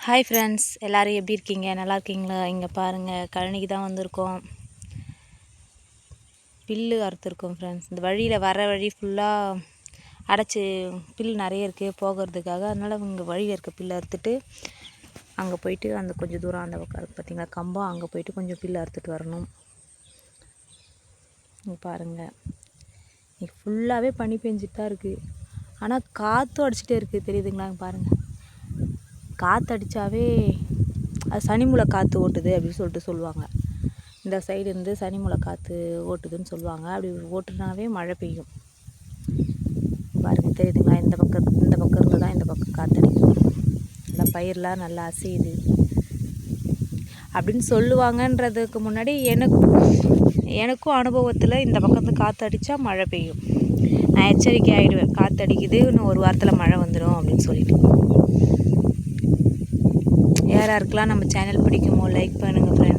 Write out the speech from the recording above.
Hi friends, எல்லோரும் எப்படி இருக்கீங்க? நல்லா இருக்கீங்களா? இங்கே பாருங்கள், கழனிக்கு தான் வந்திருக்கோம். புல்லு அறுத்துருக்கோம் ஃப்ரெண்ட்ஸ். இந்த வழியில் வர வழி ஃபுல்லாக அடைச்சி புல் நிறைய இருக்குது போகிறதுக்காக. அதனால் இங்கே வழியில் இருக்க புல்லை அறுத்துட்டு அங்கே போயிட்டு அந்த கொஞ்சம் தூரம் அந்த பக்கம் பார்த்திங்களா கம்பம், அங்கே போயிட்டு கொஞ்சம் புல் அறுத்துட்டு வரணும். இங்கே பாருங்கள், இன்றைக்கி ஃபுல்லாகவே பனி பெஞ்சிட்டு தான் இருக்குது. ஆனால் காற்றும் அடிச்சுட்டே இருக்குது, தெரியுதுங்களா? பாருங்கள், காற்று அடித்தாவே அது சனிமூலை காற்று ஓட்டுது அப்படின்னு சொல்லிட்டு சொல்லுவாங்க. இந்த சைடு இருந்து சனிமூலை காற்று ஓட்டுதுன்னு சொல்லுவாங்க. அப்படி ஓட்டுனாவே மழை பெய்யும். பாருங்கள், தெரியுதுங்களா? இந்த பக்கம் இருந்து தான் இந்த பக்கம் காற்றடிக்கும். இந்த பயிரெலாம் நல்லா அசையுது அப்படின்னு சொல்லுவாங்கன்றதுக்கு முன்னாடி எனக்கும் அனுபவத்தில் இந்த பக்கத்து காற்று அடித்தா மழை பெய்யும். நான் எச்சரிக்கை ஆகிடுவேன், காற்று அடிக்குது, இன்னும் ஒரு வாரத்தில் மழை வந்துடும் அப்படின்னு சொல்லிட்டு. யாராருக்கெல்லாம் நம்ம சேனல் பிடிக்குமோ லைக் பண்ணுங்கள் ஃப்ரெண்ட்ஸ்.